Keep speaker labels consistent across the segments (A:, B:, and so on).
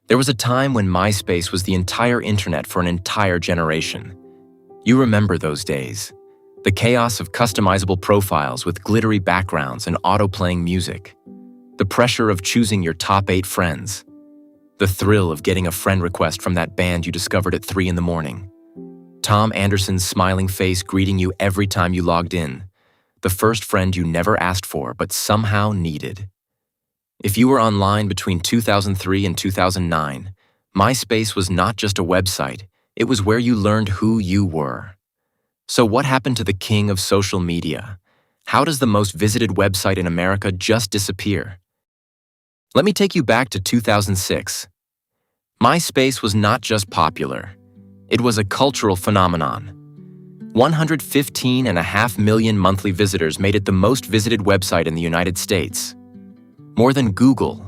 A: There was a time when MySpace was the entire internet for an entire generation. You remember those days. The chaos of customizable profiles with glittery backgrounds and auto-playing music. The pressure of choosing your top 8 friends. The thrill of getting a friend request from that band you discovered at 3 in the morning. Tom Anderson's smiling face greeting you every time you logged in. The first friend you never asked for but somehow needed. If you were online between 2003 and 2009, MySpace was not just a website, it was where you learned who you were. So what happened to the king of social media? How does the most visited website in America just disappear? Let me take you back to 2006. MySpace was not just popular. It was a cultural phenomenon. 115.5 million monthly visitors made it the most visited website in the United States. More than Google,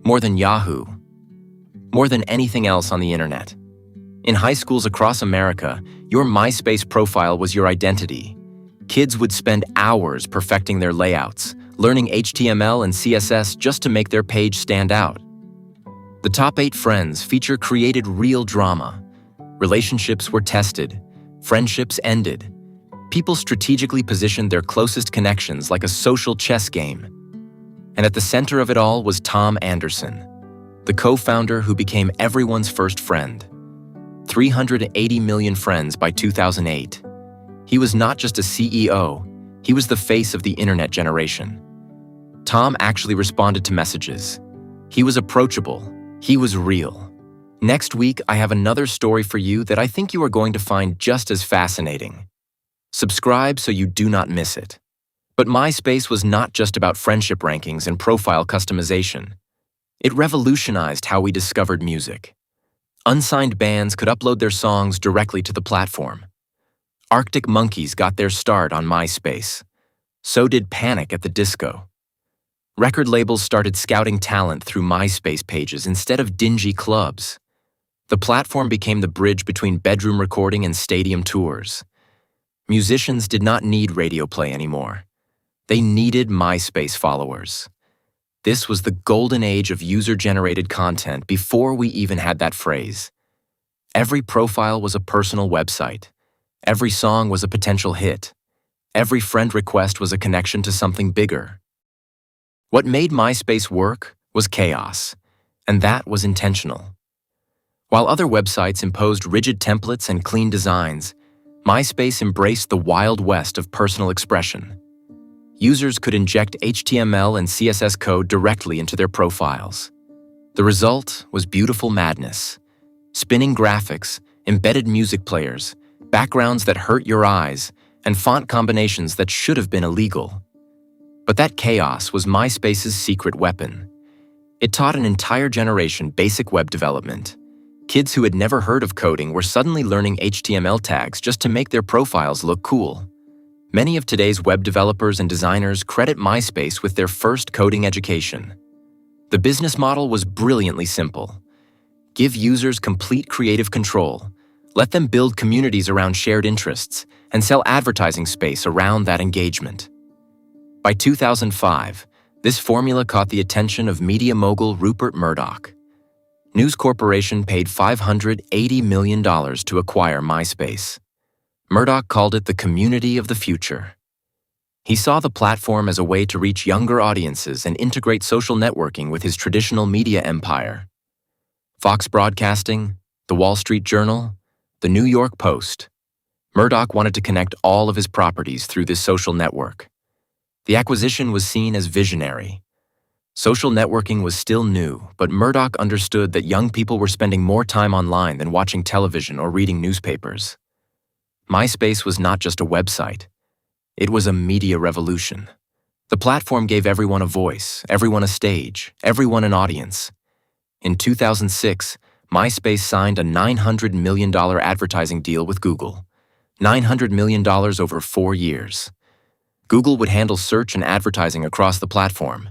A: more than Yahoo, more than anything else on the internet. In high schools across America, your MySpace profile was your identity. Kids would spend hours perfecting their layouts, learning HTML and CSS just to make their page stand out. The top 8 friends feature created real drama. Relationships were tested. Friendships ended. People strategically positioned their closest connections like a social chess game. And at the center of it all was Tom Anderson, the co-founder who became everyone's first friend. 380 million friends by 2008. He was not just a CEO, he was the face of the internet generation. Tom actually responded to messages. He was approachable. He was real. Next week, I have another story for you that I think you are going to find just as fascinating. Subscribe so you do not miss it. But MySpace was not just about friendship rankings and profile customization. It revolutionized how we discovered music. Unsigned bands could upload their songs directly to the platform. Arctic Monkeys got their start on MySpace. So did Panic at the Disco. Record labels started scouting talent through MySpace pages instead of dingy clubs. The platform became the bridge between bedroom recording and stadium tours. Musicians did not need radio play anymore. They needed MySpace followers. This was the golden age of user-generated content before we even had that phrase. Every profile was a personal website. Every song was a potential hit. Every friend request was a connection to something bigger. What made MySpace work was chaos, and that was intentional. While other websites imposed rigid templates and clean designs, MySpace embraced the Wild West of personal expression. Users could inject HTML and CSS code directly into their profiles. The result was beautiful madness. Spinning graphics, embedded music players, backgrounds that hurt your eyes, and font combinations that should have been illegal. But that chaos was MySpace's secret weapon. It taught an entire generation basic web development. Kids who had never heard of coding were suddenly learning HTML tags just to make their profiles look cool. Many of today's web developers and designers credit MySpace with their first coding education. The business model was brilliantly simple. Give users complete creative control, let them build communities around shared interests, and sell advertising space around that engagement. By 2005, this formula caught the attention of media mogul Rupert Murdoch. News Corporation paid $580 million to acquire MySpace. Murdoch called it the community of the future. He saw the platform as a way to reach younger audiences and integrate social networking with his traditional media empire. Fox Broadcasting, The Wall Street Journal, The New York Post. Murdoch wanted to connect all of his properties through this social network. The acquisition was seen as visionary. Social networking was still new, but Murdoch understood that young people were spending more time online than watching television or reading newspapers. MySpace was not just a website. It was a media revolution. The platform gave everyone a voice, everyone a stage, everyone an audience. In 2006, MySpace signed a $900 million advertising deal with Google. $900 million over 4 years. Google would handle search and advertising across the platform.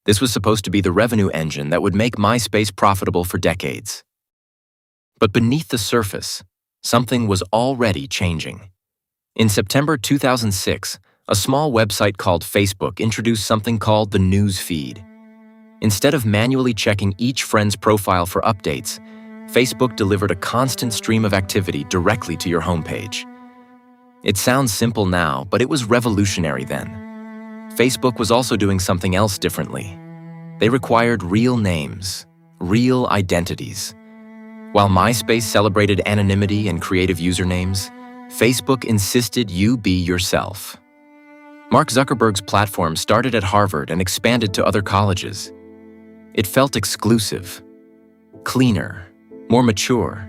A: This was supposed to be the revenue engine that would make MySpace profitable for decades. But beneath the surface, something was already changing. In September 2006, a small website called Facebook introduced something called the news feed. Instead of manually checking each friend's profile for updates, Facebook delivered a constant stream of activity directly to your homepage. It sounds simple now, but it was revolutionary then. Facebook was also doing something else differently. They required real names, real identities. While MySpace celebrated anonymity and creative usernames, Facebook insisted you be yourself. Mark Zuckerberg's platform started at Harvard and expanded to other colleges. It felt exclusive, cleaner, more mature.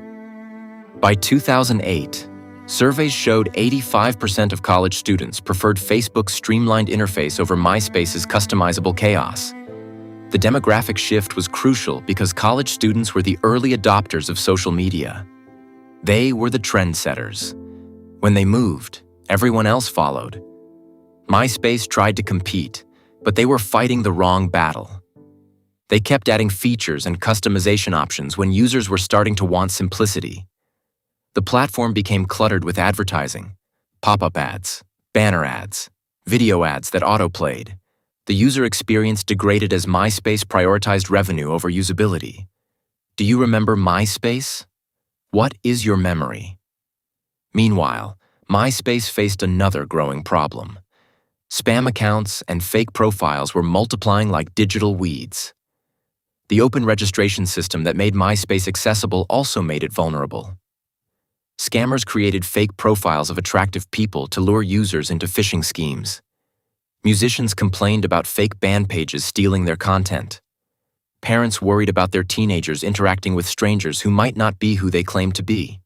A: By 2008, surveys showed 85% of college students preferred Facebook's streamlined interface over MySpace's customizable chaos. The demographic shift was crucial because college students were the early adopters of social media. They were the trendsetters. When they moved, everyone else followed. MySpace tried to compete, but they were fighting the wrong battle. They kept adding features and customization options when users were starting to want simplicity. The platform became cluttered with advertising, pop-up ads, banner ads, video ads that autoplayed. The user experience degraded as MySpace prioritized revenue over usability. Do you remember MySpace? What is your memory? Meanwhile, MySpace faced another growing problem. Spam accounts and fake profiles were multiplying like digital weeds. The open registration system that made MySpace accessible also made it vulnerable. Scammers created fake profiles of attractive people to lure users into phishing schemes. Musicians complained about fake band pages stealing their content. Parents worried about their teenagers interacting with strangers who might not be who they claimed to be.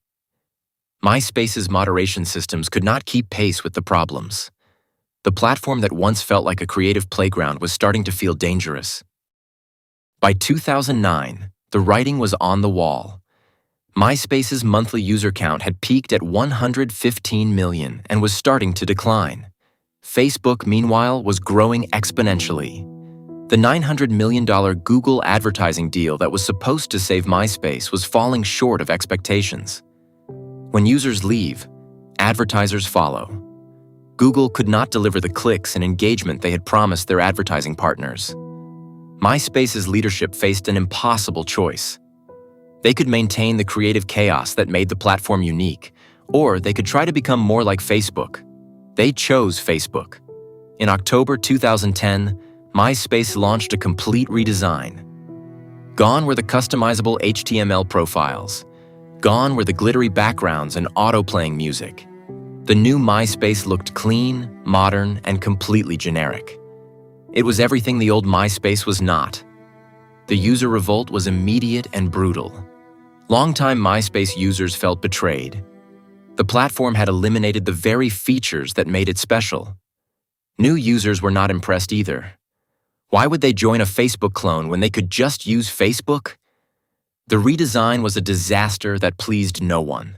A: MySpace's moderation systems could not keep pace with the problems. The platform that once felt like a creative playground was starting to feel dangerous. By 2009, the writing was on the wall. MySpace's monthly user count had peaked at 115 million and was starting to decline. Facebook, meanwhile, was growing exponentially. The $900 million Google advertising deal that was supposed to save MySpace was falling short of expectations. When users leave, advertisers follow. Google could not deliver the clicks and engagement they had promised their advertising partners. MySpace's leadership faced an impossible choice. They could maintain the creative chaos that made the platform unique, or they could try to become more like Facebook. They chose Facebook. In October 2010, MySpace launched a complete redesign. Gone were the customizable HTML profiles. Gone were the glittery backgrounds and auto-playing music. The new MySpace looked clean, modern, and completely generic. It was everything the old MySpace was not. The user revolt was immediate and brutal. Longtime MySpace users felt betrayed. The platform had eliminated the very features that made it special. New users were not impressed either. Why would they join a Facebook clone when they could just use Facebook? The redesign was a disaster that pleased no one.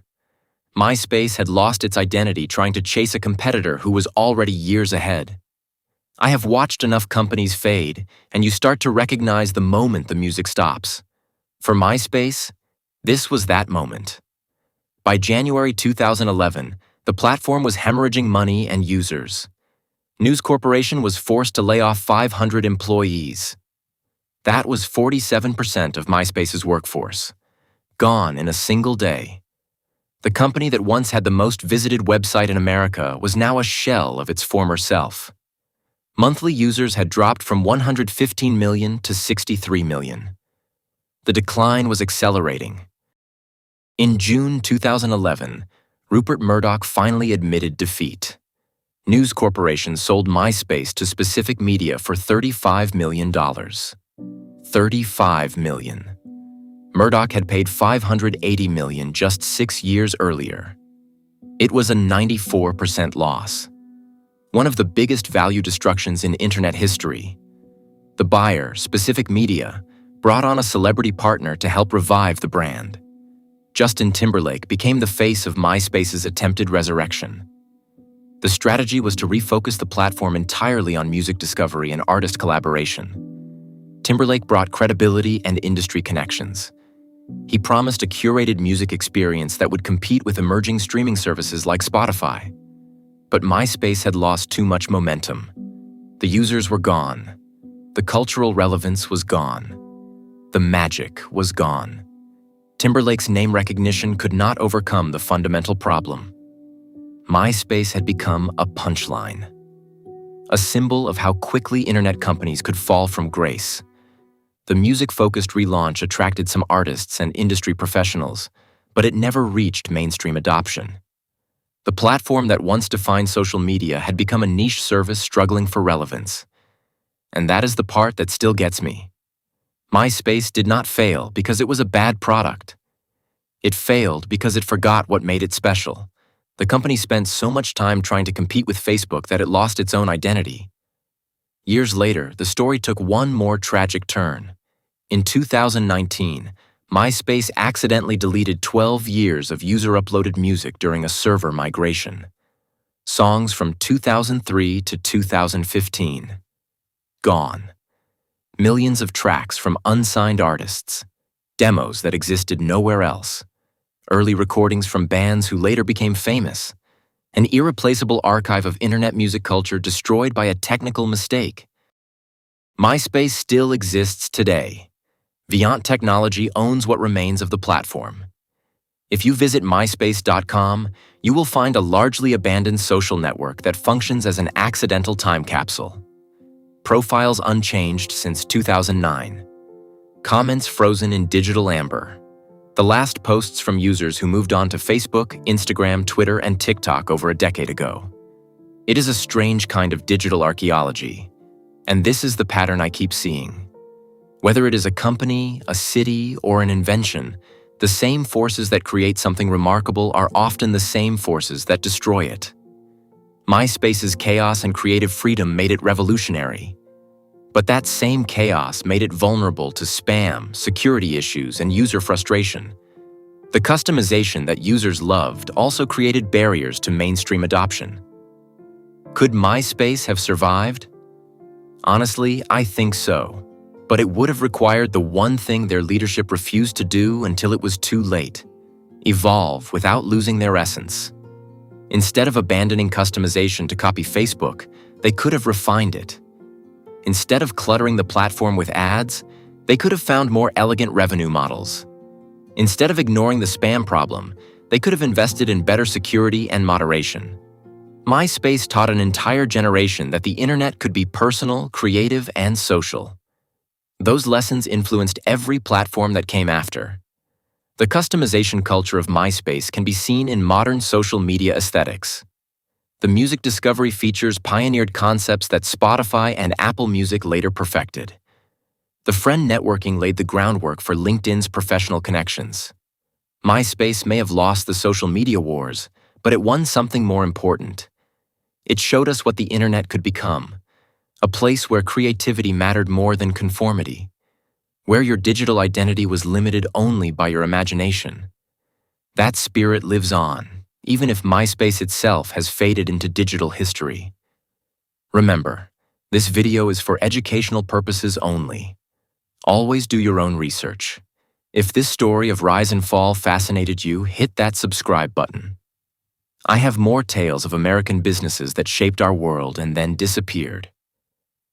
A: MySpace had lost its identity trying to chase a competitor who was already years ahead. I have watched enough companies fade, and you start to recognize the moment the music stops. For MySpace, this was that moment. By January 2011, the platform was hemorrhaging money and users. News Corporation was forced to lay off 500 employees. That was 47% of MySpace's workforce. Gone in a single day. The company that once had the most visited website in America was now a shell of its former self. Monthly users had dropped from 115 million to 63 million. The decline was accelerating. In June 2011, Rupert Murdoch finally admitted defeat. News Corporation sold MySpace to Specific Media for $35 million. $35 million. Murdoch had paid $580 million just 6 years earlier. It was a 94% loss. One of the biggest value destructions in internet history. The buyer, Specific Media, brought on a celebrity partner to help revive the brand. Justin Timberlake became the face of MySpace's attempted resurrection. The strategy was to refocus the platform entirely on music discovery and artist collaboration. Timberlake brought credibility and industry connections. He promised a curated music experience that would compete with emerging streaming services like Spotify. But MySpace had lost too much momentum. The users were gone. The cultural relevance was gone. The magic was gone. Timberlake's name recognition could not overcome the fundamental problem. MySpace had become a punchline, a symbol of how quickly internet companies could fall from grace. The music-focused relaunch attracted some artists and industry professionals, but it never reached mainstream adoption. The platform that once defined social media had become a niche service struggling for relevance. And that is the part that still gets me. MySpace did not fail because it was a bad product. It failed because it forgot what made it special. The company spent so much time trying to compete with Facebook that it lost its own identity. Years later, the story took one more tragic turn. In 2019, MySpace accidentally deleted 12 years of user-uploaded music during a server migration. Songs from 2003 to 2015. Gone. Millions of tracks from unsigned artists. Demos that existed nowhere else. Early recordings from bands who later became famous. An irreplaceable archive of internet music culture destroyed by a technical mistake. MySpace still exists today. Viant Technology owns what remains of the platform. If you visit myspace.com, you will find a largely abandoned social network that functions as an accidental time capsule. Profiles unchanged since 2009. Comments frozen in digital amber. The last posts from users who moved on to Facebook, Instagram, Twitter, and TikTok over a decade ago. It is a strange kind of digital archaeology, and this is the pattern I keep seeing. Whether it is a company, a city, or an invention, the same forces that create something remarkable are often the same forces that destroy it. MySpace's chaos and creative freedom made it revolutionary. But that same chaos made it vulnerable to spam, security issues, and user frustration. The customization that users loved also created barriers to mainstream adoption. Could MySpace have survived? Honestly, I think so. But it would have required the one thing their leadership refused to do until it was too late: evolve without losing their essence. Instead of abandoning customization to copy Facebook, they could have refined it. Instead of cluttering the platform with ads, they could have found more elegant revenue models. Instead of ignoring the spam problem, they could have invested in better security and moderation. MySpace taught an entire generation that the internet could be personal, creative, and social. Those lessons influenced every platform that came after. The customization culture of MySpace can be seen in modern social media aesthetics. The music discovery features pioneered concepts that Spotify and Apple Music later perfected. The friend networking laid the groundwork for LinkedIn's professional connections. MySpace may have lost the social media wars, but it won something more important. It showed us what the internet could become, a place where creativity mattered more than conformity, where your digital identity was limited only by your imagination. That spirit lives on, even if MySpace itself has faded into digital history. Remember, this video is for educational purposes only. Always do your own research. If this story of rise and fall fascinated you, hit that subscribe button. I have more tales of American businesses that shaped our world and then disappeared.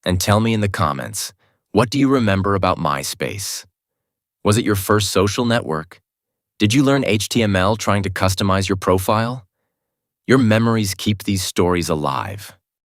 A: And tell me in the comments, what do you remember about MySpace? Was it your first social network? Did you learn HTML trying to customize your profile? Your memories keep these stories alive.